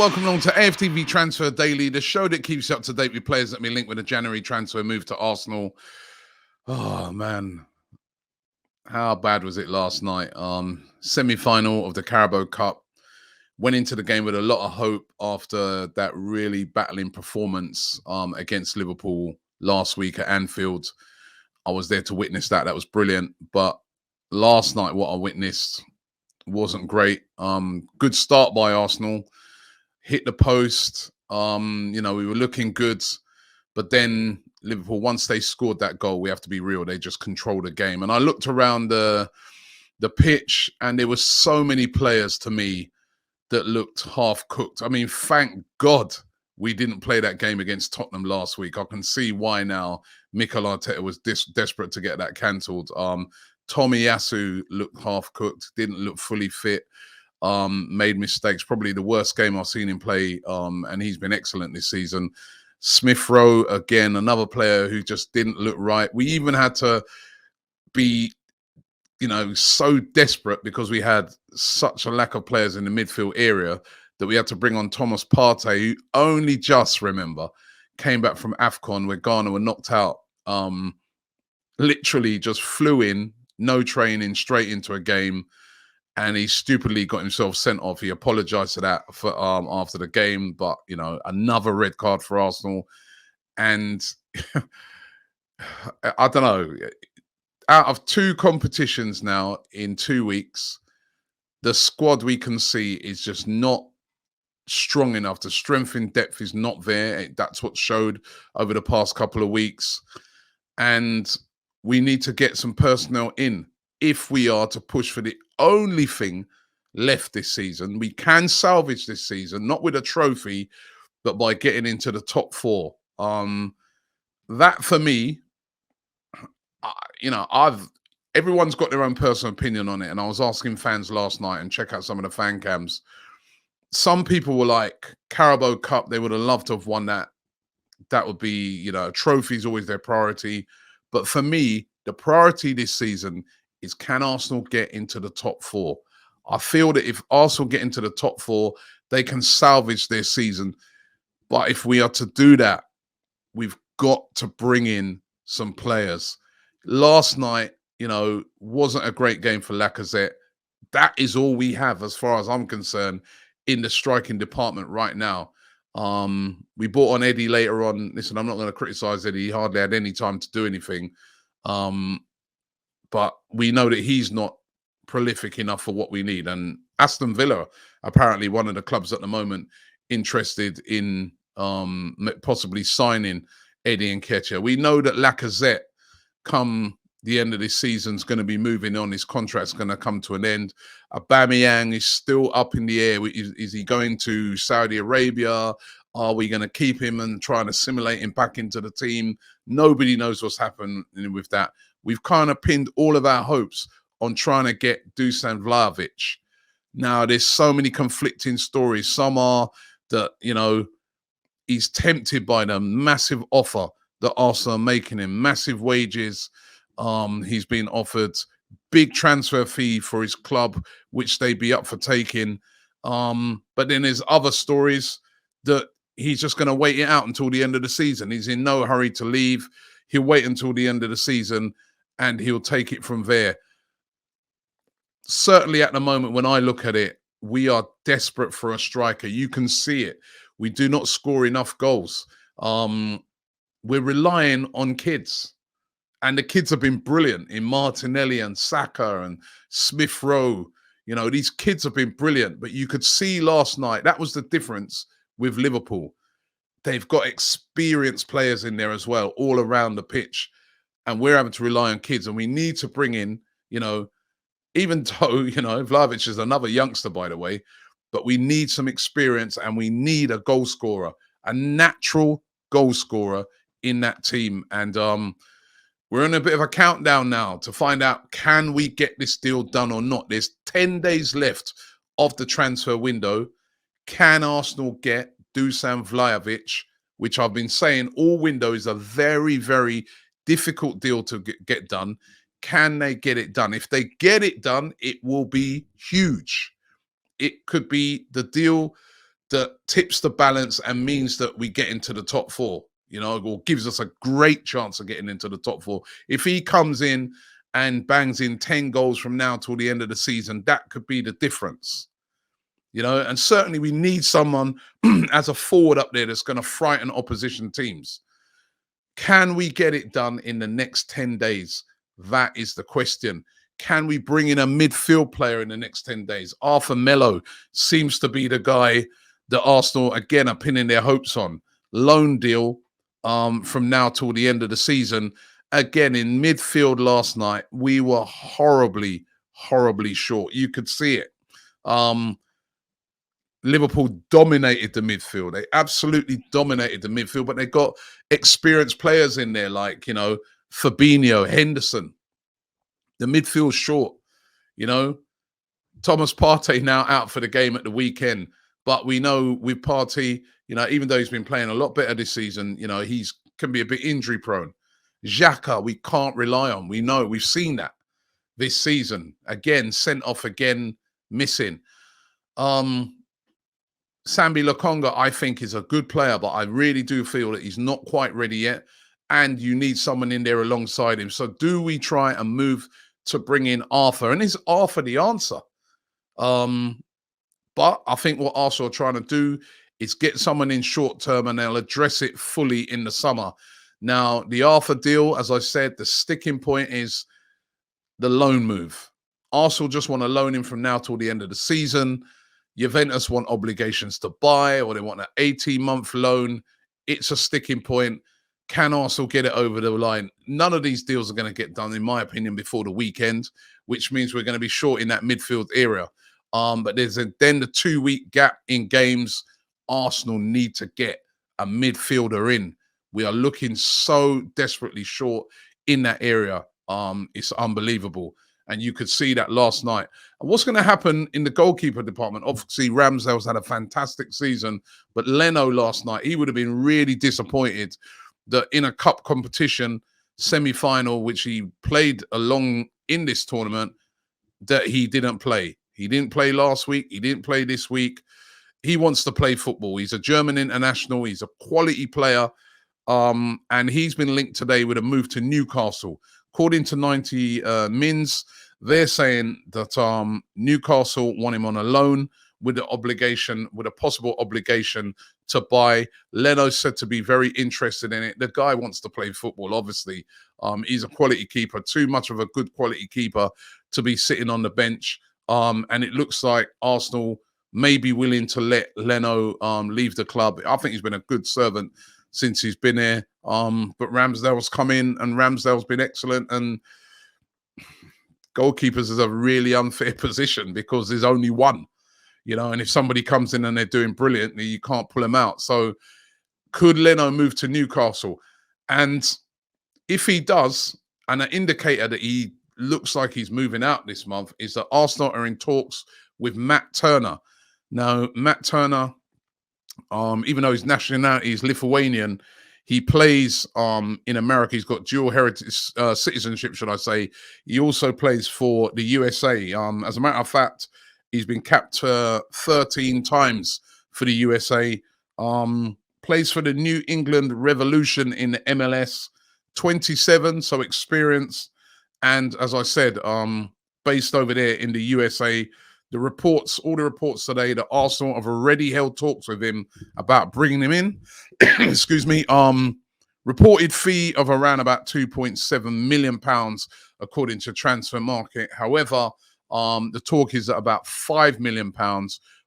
welcome along to AFTV Transfer Daily, the show that keeps you up to date with players that have been linked with a January transfer move to Arsenal. Oh, man. How bad was it last night? Semi-final of the Carabao Cup. Went into the game with a lot of hope after that really battling performance against Liverpool last week at Anfield. I was there to witness that. That was brilliant. But last night, what I witnessed wasn't great. Good start by Arsenal. Hit the post. We were looking good. But then Liverpool, once they scored that goal, we have to be real, they just controlled the game. And I looked around the pitch, and there were so many players to me that looked half-cooked. I mean, thank God we didn't play that game against Tottenham last week. I can see why now Mikel Arteta was desperate to get that cancelled. Tomiyasu looked half-cooked, didn't look fully fit, made mistakes. Probably the worst game I've seen him play, and he's been excellent this season. Smith Rowe, again, another player who just didn't look right. We even had to be so desperate because we had such a lack of players in the midfield area that we had to bring on Thomas Partey, who only just, remember, came back from AFCON where Ghana were knocked out. Literally just flew in, no training, straight into a game, and he stupidly got himself sent off. He apologized for that after the game, but, another red card for Arsenal. And I don't know. Out of 2 competitions now in 2 weeks, the squad we can see is just not strong enough. The strength in depth is not there. That's what showed over the past couple of weeks. And we need to get some personnel in if we are to push for the only thing left this season. We can salvage this season, not with a trophy, but by getting into the top 4. That for me, everyone's got their own personal opinion on it. And I was asking fans last night, and check out some of the fan cams. Some people were like, Carabao Cup, they would have loved to have won that. That would be, trophy is always their priority. But for me, the priority this season is, can Arsenal get into the top 4? I feel that if Arsenal get into the top 4, they can salvage their season. But if we are to do that, we've got to bring in some players. Last night, wasn't a great game for Lacazette. That is all we have, as far as I'm concerned, in the striking department right now. We brought on Eddie later on. Listen, I'm not going to criticize Eddie. He hardly had any time to do anything. But we know that he's not prolific enough for what we need. And Aston Villa, apparently one of the clubs at the moment, interested in possibly signing Eddie Nketiah. We know that Lacazette, come the end of this season, is going to be moving on. His contract's going to come to an end. Aubameyang is still up in the air. Is he going to Saudi Arabia? Are we going to keep him and try and assimilate him back into the team? Nobody knows what's happening with that. We've kind of pinned all of our hopes on trying to get Dusan Vlahovic. Now, there's so many conflicting stories. Some are that, he's tempted by the massive offer that Arsenal are making him, massive wages. He's been offered big transfer fee for his club, which they'd be up for taking. But then there's other stories that he's just going to wait it out until the end of the season. He's in no hurry to leave. He'll wait until the end of the season and he'll take it from there. Certainly at the moment, when I look at it, we are desperate for a striker. You can see it. We do not score enough goals. We're relying on kids. And the kids have been brilliant in Martinelli and Saka and Smith Rowe. These kids have been brilliant. But you could see last night, that was the difference with Liverpool. They've got experienced players in there as well, all around the pitch. And we're having to rely on kids. And we need to bring in, even though, Vlahovic is another youngster, by the way, but we need some experience and we need a goal scorer, a natural goal scorer in that team. And we're in a bit of a countdown now to find out, can we get this deal done or not? There's 10 days left of the transfer window. Can Arsenal get Dusan Vlahovic, which I've been saying all window is a very, very difficult deal to get done. Can they get it done? If they get it done, it will be huge. It could be the deal that tips the balance and means that we get into the top four, or gives us a great chance of getting into the top four. If he comes in and bangs in 10 goals from now till the end of the season, that could be the difference. And certainly we need someone as a forward up there that's going to frighten opposition teams. Can we get it done in the next 10 days? That is the question. Can we bring in a midfield player in the next 10 days? Melo seems to be the guy that Arsenal, again, are pinning their hopes on. Loan deal from now till the end of the season. Again, in midfield last night, we were horribly, horribly short. You could see it. Liverpool dominated the midfield. They absolutely dominated the midfield, but they got experienced players in there like, Fabinho, Henderson. The midfield's short, Thomas Partey now out for the game at the weekend. But we know with Partey, even though he's been playing a lot better this season, he's can be a bit injury prone. Xhaka, we can't rely on. We know, we've seen that this season. Again, sent off again, missing. Sambi Lokonga, I think, is a good player, but I really do feel that he's not quite ready yet. And you need someone in there alongside him. So do we try and move to bring in Arthur? And is Arthur the answer? But I think what Arsenal are trying to do is get someone in short term and they'll address it fully in the summer. Now, the Arthur deal, as I said, the sticking point is the loan move. Arsenal just want to loan him from now till the end of the season. Juventus want obligations to buy, or they want an 18-month loan. It's a sticking point. Can Arsenal get it over the line? None of these deals are going to get done, in my opinion, before the weekend, which means we're going to be short in that midfield area. But there's then the 2-week gap in games. Arsenal need to get a midfielder in. We are looking so desperately short in that area. It's unbelievable. And you could see that last night. And what's going to happen in the goalkeeper department? Obviously, Ramsdale's had a fantastic season, but Leno last night, he would have been really disappointed that in a cup competition semi-final, which he played along in this tournament, that he didn't play. He didn't play last week. He didn't play this week. He wants to play football. He's a German international. He's a quality player. And he's been linked today with a move to Newcastle. According to 90 Mins, they're saying that Newcastle want him on a loan with a possible obligation to buy. Leno's said to be very interested in it. The guy wants to play football, obviously. He's a quality keeper, too much of a good quality keeper to be sitting on the bench. And it looks like Arsenal may be willing to let Leno leave the club. I think he's been a good servant since he's been here. But Ramsdale's come in and Ramsdale's been excellent. And goalkeepers is a really unfair position because there's only one, and if somebody comes in and they're doing brilliantly, you can't pull them out. So could Leno move to Newcastle? And if he does, and an indicator that he looks like he's moving out this month is that Arsenal are in talks with Matt Turner. Now, Matt Turner, even though his nationality is Lithuanian, he plays in America. He's got dual heritage citizenship, should I say. He also plays for the USA. As a matter of fact, he's been capped 13 times for the USA. Plays for the New England Revolution in the MLS. 27, so experienced. And as I said, based over there in the USA. All the reports today that Arsenal have already held talks with him about bringing him in. Excuse me. Reported fee of around about £2.7 million, according to Transfer Market. However, the talk is that about £5 million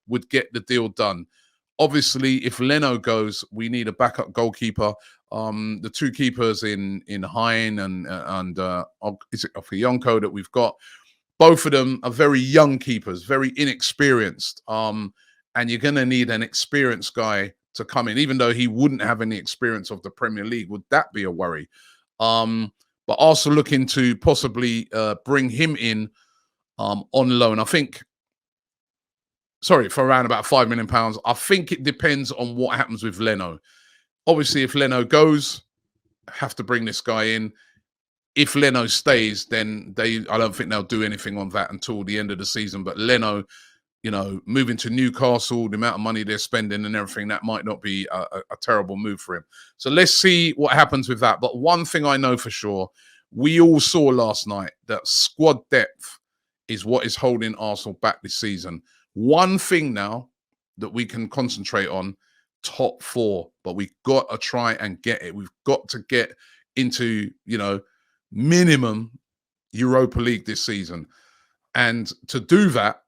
would get the deal done. Obviously, if Leno goes, we need a backup goalkeeper. The two keepers in Hein and is it Fionco that we've got? Both of them are very young keepers, very inexperienced. And you're going to need an experienced guy to come in, even though he wouldn't have any experience of the Premier League. Would that be a worry? But also looking to possibly bring him in on loan. I think, for around about £5 million. I think it depends on what happens with Leno. Obviously, if Leno goes, have to bring this guy in. If Leno stays, then I don't think they'll do anything on that until the end of the season. But Leno, moving to Newcastle, the amount of money they're spending and everything, that might not be a terrible move for him. So let's see what happens with that. But one thing I know for sure, we all saw last night that squad depth is what is holding Arsenal back this season. One thing now that we can concentrate on, top four, but we've got to try and get it. We've got to get into, minimum Europa League this season. And to do that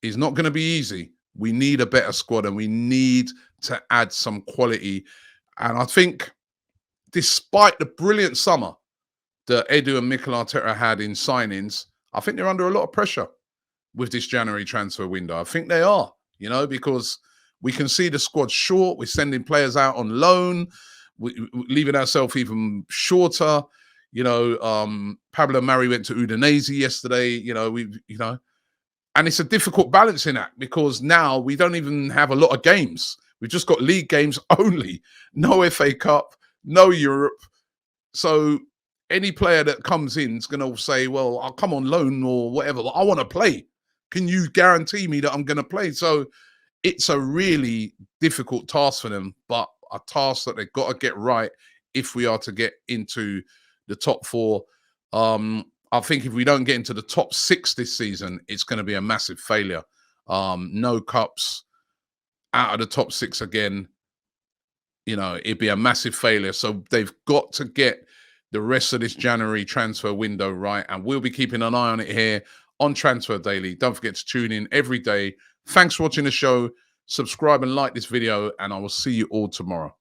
is not going to be easy. We need a better squad and we need to add some quality. And I think despite the brilliant summer that Edu and Mikel Arteta had in signings, I think they're under a lot of pressure with this January transfer window. I think they are, because we can see the squad short. We're sending players out on loan, we're leaving ourselves even shorter. Pablo Mari went to Udinese yesterday. And it's a difficult balancing act because now we don't even have a lot of games. We've just got league games only, no FA Cup, no Europe. So any player that comes in is going to say, well, I'll come on loan or whatever, but I want to play. Can you guarantee me that I'm going to play? So it's a really difficult task for them, but a task that they've got to get right if we are to get into the top four. I think if we don't get into the top six this season, it's going to be a massive failure. No cups, out of the top six again, it'd be a massive failure. So they've got to get the rest of this January transfer window right. And we'll be keeping an eye on it here on Transfer Daily. Don't forget to tune in every day. Thanks for watching the show. Subscribe and like this video, and I will see you all tomorrow.